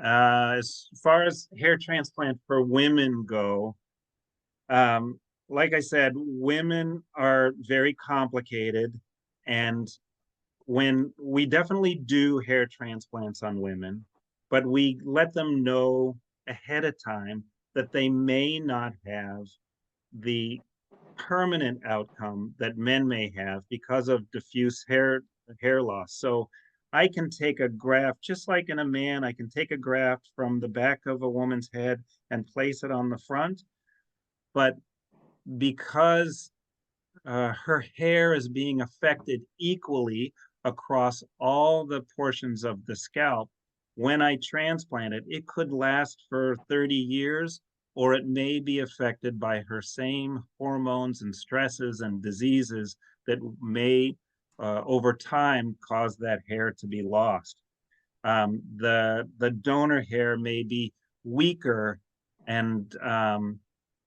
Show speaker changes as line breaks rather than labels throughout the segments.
As far as hair transplant for women go, like I said, women are very complicated, and when we definitely do hair transplants on women, but we let them know ahead of time that they may not have the permanent outcome that men may have because of diffuse hair loss. So I can take a graft, just like in a man, I can take a graft from the back of a woman's head and place it on the front. But because her hair is being affected equally across all the portions of the scalp, when I transplant it, it could last for 30 years, or it may be affected by her same hormones and stresses and diseases that may, over time, cause that hair to be lost. The donor hair may be weaker, and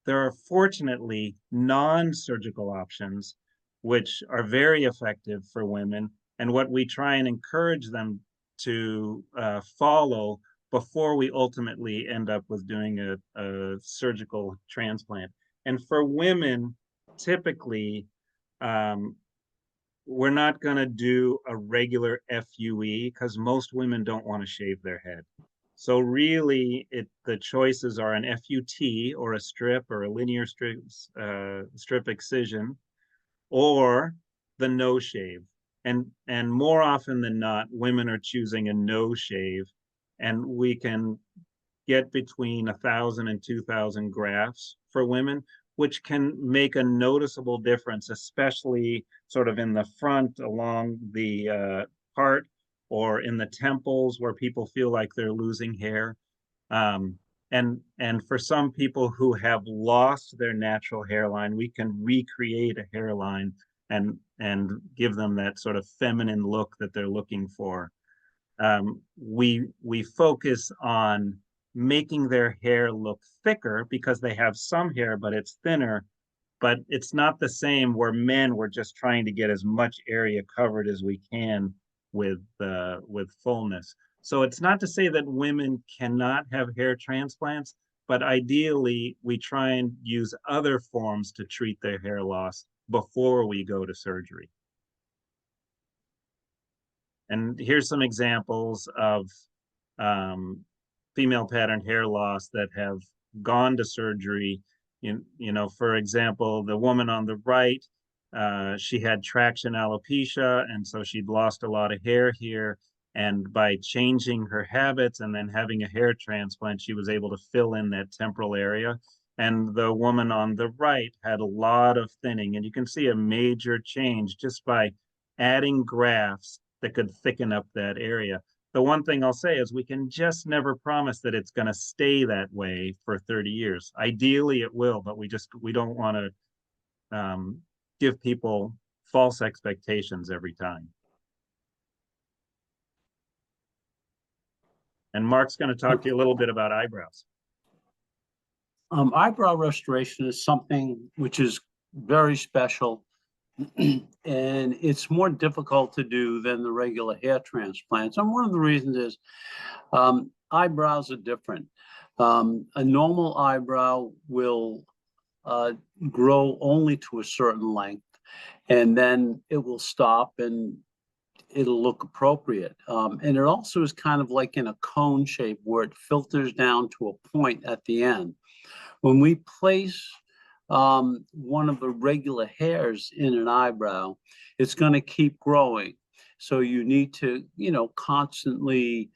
there are fortunately non-surgical options which are very effective for women, and what we try and encourage them to follow before we ultimately end up with doing a surgical transplant. And for women, typically, we're not going to do a regular FUE because most women don't want to shave their head. So really, the choices are an FUT or a strip or a linear strip excision, or the no shave. And more often than not, women are choosing a no shave, and we can get between 1,000 and 2,000 grafts for women, which can make a noticeable difference, especially sort of in the front along the heart or in the temples where people feel like they're losing hair. And for some people who have lost their natural hairline, we can recreate a hairline and give them that sort of feminine look that they're looking for. We focus on making their hair look thicker because they have some hair, but it's thinner. But it's not the same where men were just trying to get as much area covered as we can with fullness. So it's not to say that women cannot have hair transplants, but ideally we try and use other forms to treat their hair loss before we go to surgery. And here's some examples of female pattern hair loss that have gone to surgery. For example, the woman on the right, she had traction alopecia, and so she'd lost a lot of hair here. And by changing her habits and then having a hair transplant, she was able to fill in that temporal area. And the woman on the right had a lot of thinning, and you can see a major change just by adding grafts that could thicken up that area. The one thing I'll say is we can just never promise that it's going to stay that way for 30 years. Ideally, it will, but we don't want to give people false expectations every time. And Mark's going to talk to you a little bit about eyebrows.
Eyebrow restoration is something which is very special, and it's more difficult to do than the regular hair transplants. And one of the reasons is eyebrows are different. A normal eyebrow will grow only to a certain length, and then it will stop and it'll look appropriate. And it also is kind of like in a cone shape where it filters down to a point at the end. When we place one of the regular hairs in an eyebrow, it's going to keep growing. So you need to, constantly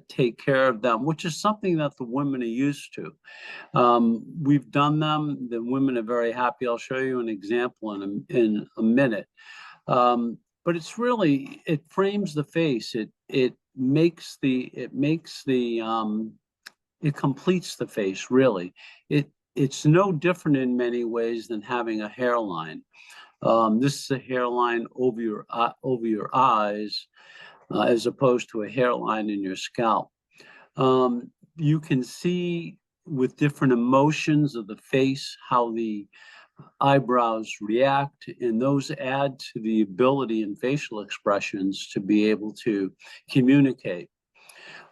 take care of them, which is something that the women are used to. We've done them. The women are very happy. I'll show you an example in a minute. But it's really, it frames the face. It completes the face, really. It's no different in many ways than having a hairline. This is a hairline over your eyes, as opposed to a hairline in your scalp. You can see with different emotions of the face how the eyebrows react, and those add to the ability in facial expressions to be able to communicate.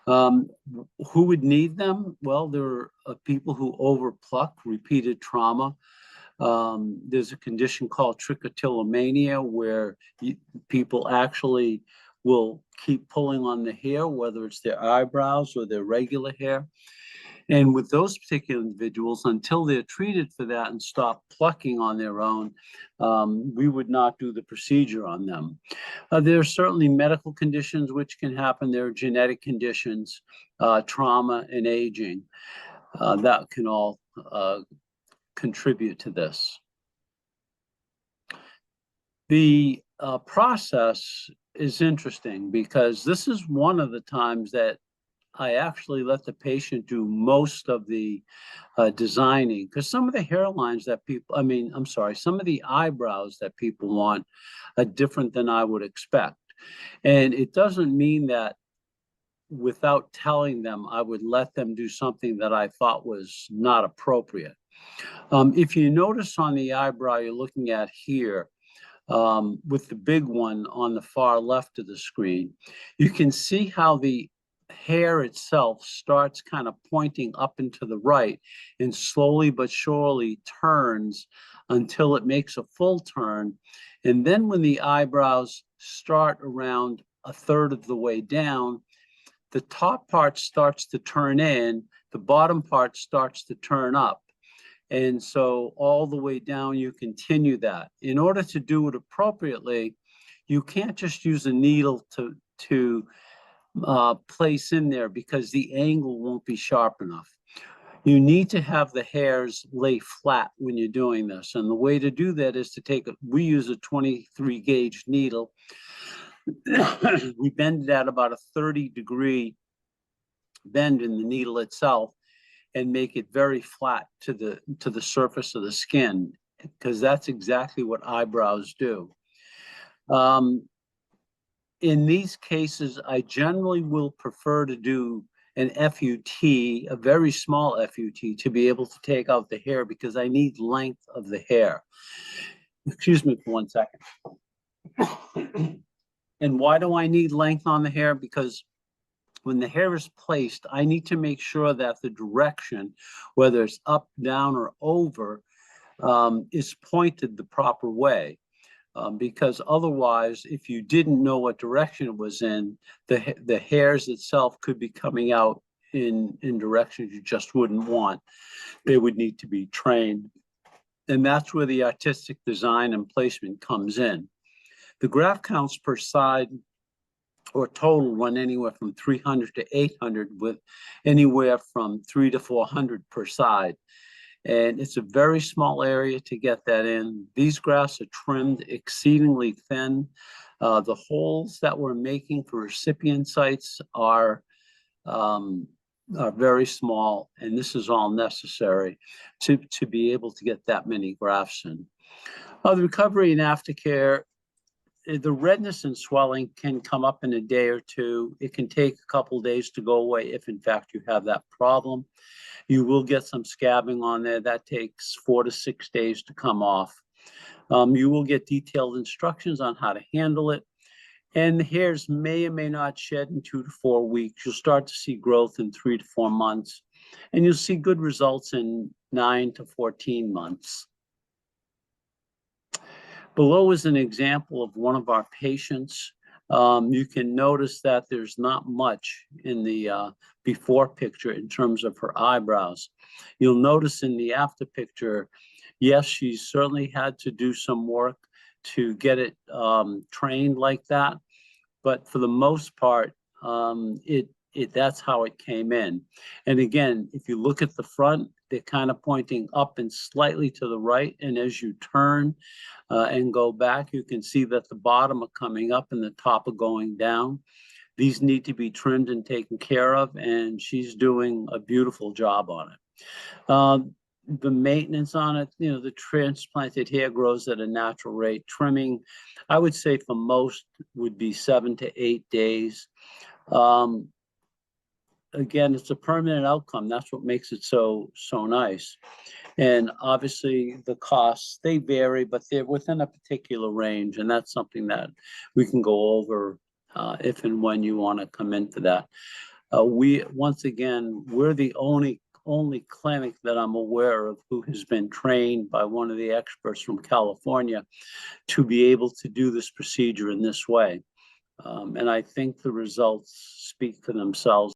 Who would need them? Well, there are people who overpluck, repeated trauma. There's a condition called trichotillomania where people actually will keep pulling on the hair, whether it's their eyebrows or their regular hair. And with those particular individuals, until they're treated for that and stop plucking on their own, we would not do the procedure on them. There are certainly medical conditions which can happen. There are genetic conditions, trauma, and aging that can all contribute to this. The process is interesting because this is one of the times that I actually let the patient do most of the designing, because some of the hairlines that people, some of the eyebrows that people want are different than I would expect. And it doesn't mean that without telling them, I would let them do something that I thought was not appropriate. If you notice on the eyebrow you're looking at here, with the big one on the far left of the screen, you can see how the hair itself starts kind of pointing up and to the right and slowly but surely turns until it makes a full turn. And then when the eyebrows start around a third of the way down, the top part starts to turn in, the bottom part starts to turn up. And so all the way down, you continue that. In order to do it appropriately, you can't just use a needle to place in there because the angle won't be sharp enough. You need to have the hairs lay flat when you're doing this. And the way to do that is to we use a 23 gauge needle. We bend it at about a 30-degree bend in the needle itself and make it very flat to the surface of the skin, because that's exactly what eyebrows do. In these cases, I generally will prefer to do an FUT, a very small FUT, to be able to take out the hair because I need length of the hair. Excuse me for 1 second. And why do I need length on the hair? Because when the hair is placed, I need to make sure that the direction, whether it's up, down, or over, is pointed the proper way. Because otherwise, if you didn't know what direction it was in, the hairs itself could be coming out in directions you just wouldn't want. They would need to be trained. And that's where the artistic design and placement comes in. The graft counts per side or total run anywhere from 300 to 800, with anywhere from 300 to 400 per side. And it's a very small area to get that in. These grafts are trimmed exceedingly thin. The holes that we're making for recipient sites are very small, and this is all necessary to be able to get that many grafts in. The recovery and aftercare, the redness and swelling can come up in a day or two. It can take a couple of days to go away if in fact you have that problem. You will get some scabbing on there. That takes 4 to 6 days to come off. You will get detailed instructions on how to handle it. And the hairs may or may not shed in 2 to 4 weeks. You'll start to see growth in 3 to 4 months. And you'll see good results in 9 to 14 months. Below is an example of one of our patients. You can notice that there's not much in the before picture in terms of her eyebrows. You'll notice in the after picture, yes, she certainly had to do some work to get it trained like that. But for the most part, that's how it came in. And again, if you look at the front, they're kind of pointing up and slightly to the right. And as you turn and go back, you can see that the bottom are coming up and the top are going down. These need to be trimmed and taken care of, and she's doing a beautiful job on it. The maintenance on it, the transplanted hair grows at a natural rate. Trimming, I would say for most would be 7 to 8 days. Again, it's a permanent outcome. That's what makes it so nice. And obviously the costs, they vary, but they're within a particular range. And that's something that we can go over if and when you want to come into that. Once again, we're the only clinic that I'm aware of who has been trained by one of the experts from California to be able to do this procedure in this way. And I think the results speak for themselves.